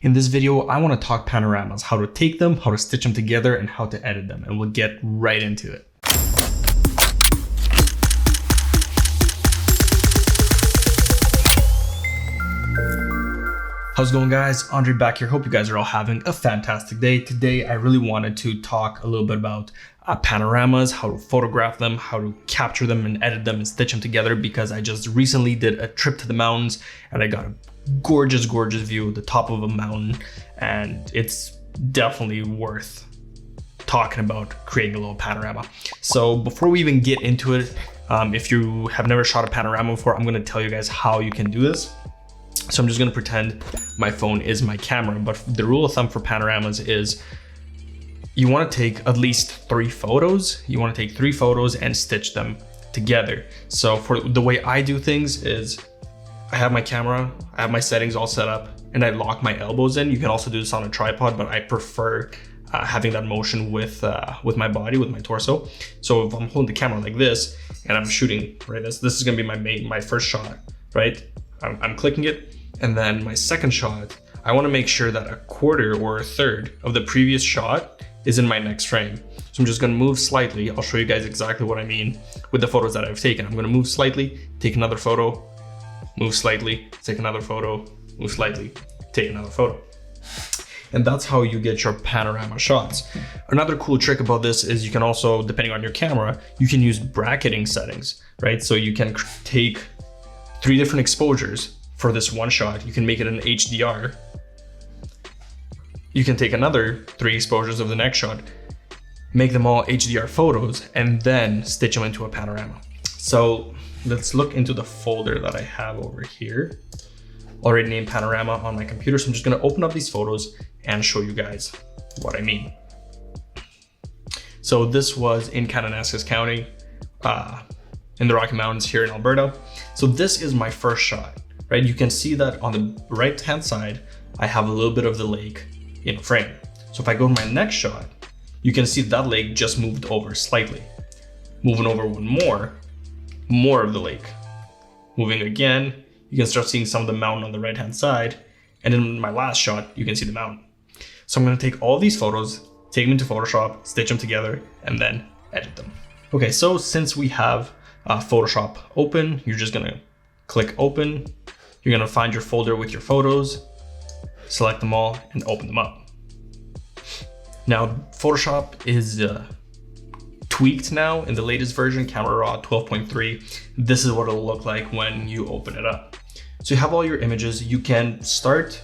In this video, I want to talk panoramas, how to take them, how to stitch them together, and how to edit them, and we'll get right into it. How's it going, guys? Andrei back here. Hope you guys are all having a fantastic day. Today, I really wanted to talk a little bit about panoramas, how to photograph them, how to capture them and edit them and stitch them together, because I just recently did a trip to the mountains and I got a gorgeous view of the top of a mountain, and it's definitely worth talking about creating a little panorama. So before we even get into it, if you have never shot a panorama before, I'm going to tell you guys how you can do this. So I'm just going to pretend my phone is my camera, but the rule of thumb for panoramas is you want to take at least 3 photos. You want to take 3 photos and stitch them together. So for the way I do things is I have my camera, I have my settings all set up, and I lock my elbows in. You can also do this on a tripod, but I prefer having that motion with my body, with my torso. So if I'm holding the camera like this and I'm shooting, right, this is going to be my first shot, right? I'm clicking it, and then my second shot, I want to make sure that a quarter or a third of the previous shot is in my next frame. So I'm just going to move slightly. I'll show you guys exactly what I mean with the photos that I've taken. I'm going to move slightly, take another photo, move slightly, take another photo, move slightly, take another photo. And that's how you get your panorama shots. Another cool trick about this is you can also, depending on your camera, you can use bracketing settings, right? So you can take 3 different exposures for this one shot. You can make it an HDR. You can take another 3 exposures of the next shot, make them all HDR photos, and then stitch them into a panorama. So let's look into the folder that I have over here. Already named panorama on my computer. So I'm just gonna open up these photos and show you guys what I mean. So this was in Kananaskis County, in the Rocky Mountains here in Alberta. So this is my first shot, right? You can see that on the right-hand side, I have a little bit of the lake in frame. So if I go to my next shot, you can see that lake just moved over slightly. Moving over one more of the lake. Moving again, you can start seeing some of the mountain on the right-hand side. And in my last shot, you can see the mountain. So I'm gonna take all these photos, take them into Photoshop, stitch them together, and then edit them. Okay, so since we have Photoshop open, you're just gonna click open. You're gonna find your folder with your photos, select them all, and open them up. Now, Photoshop is tweaked now in the latest version, Camera Raw 12.3. This is what it'll look like when you open it up. So you have all your images. You can start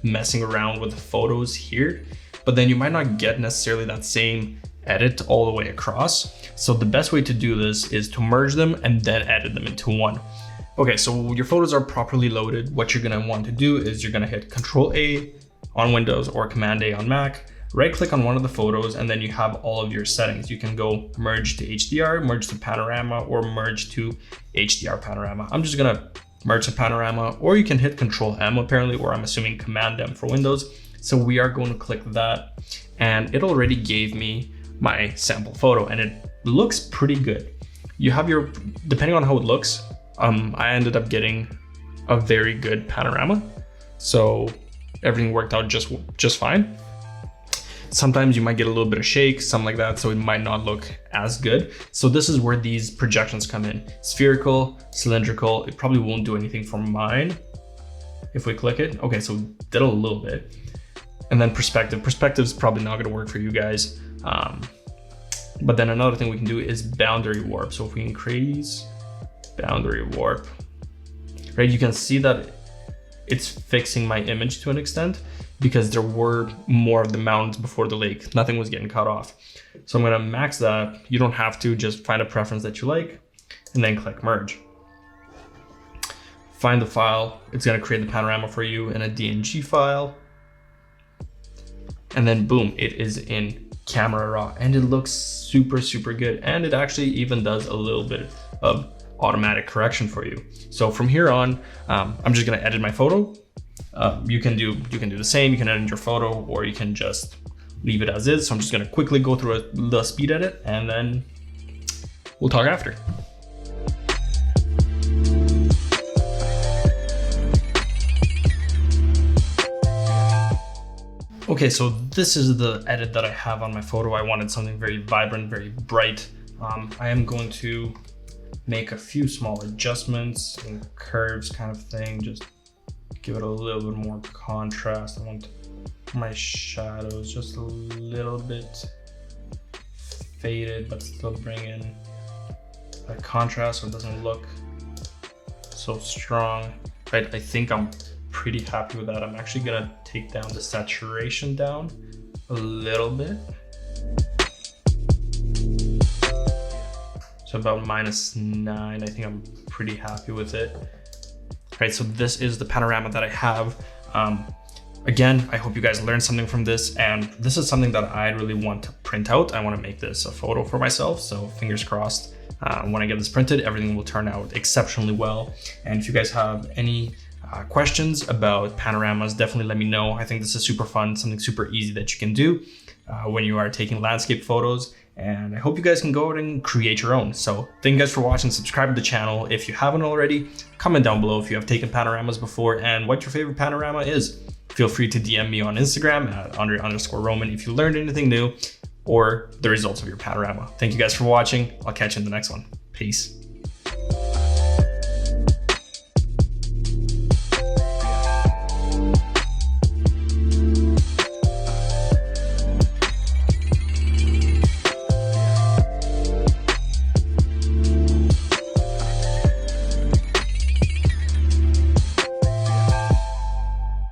messing around with the photos here, but then you might not get necessarily that same edit all the way across. So the best way to do this is to merge them and then edit them into one. Okay, so your photos are properly loaded. What you're gonna want to do is you're gonna hit Control A on Windows or Command A on Mac, right click on one of the photos, and then you have all of your settings. You can go merge to HDR, merge to panorama, or merge to HDR panorama. I'm just gonna merge to panorama, or you can hit Control M apparently, or I'm assuming Command M for Windows. So we are going to click that, and it already gave me my sample photo, and it looks pretty good. You have your, depending on how it looks, I ended up getting a very good panorama. So everything worked out just fine. Sometimes you might get a little bit of shake, something like that, so it might not look as good. So this is where these projections come in. Spherical, cylindrical, it probably won't do anything for mine if we click it. Okay, so it did a little bit. And then perspective. Perspective is probably not gonna work for you guys. But then another thing we can do is boundary warp. So if we increase boundary warp, right, you can see that it's fixing my image to an extent because there were more of the mountains before the lake. Nothing was getting cut off. So I'm gonna max that. You don't have to, just find a preference that you like and then click merge. Find the file. It's gonna create the panorama for you in a DNG file. And then boom, it is in Camera Raw, and it looks super good, and it actually even does a little bit of automatic correction for you. So from here on, I'm just gonna edit my photo. You can do the same. You can edit your photo, or you can just leave it as is. So I'm just gonna quickly go through the speed edit, and then we'll talk after. Okay, so this is the edit that I have on my photo. I wanted something very vibrant, very bright. I am going to make a few small adjustments and curves kind of thing, just give it a little bit more contrast. I want my shadows just a little bit faded, but still bring in that contrast so it doesn't look so strong, right? I think I'm pretty happy with that. I'm actually gonna take down the saturation down a little bit. So about -9, I think I'm pretty happy with it. Right, so this is the panorama that I have. Again, I hope you guys learned something from this, and this is something that I really want to print out. I want to make this a photo for myself, so fingers crossed. When I get this printed, everything will turn out exceptionally well. And if you guys have any questions about panoramas, definitely let me know. I think this is super fun, something super easy that you can do when you are taking landscape photos. And I hope you guys can go out and create your own. So thank you guys for watching. Subscribe to the channel if you haven't already. Comment down below if you have taken panoramas before and what your favorite panorama is. Feel free to DM me on Instagram at Andrei_Roman if you learned anything new or the results of your panorama. Thank you guys for watching. I'll catch you in the next one. Peace.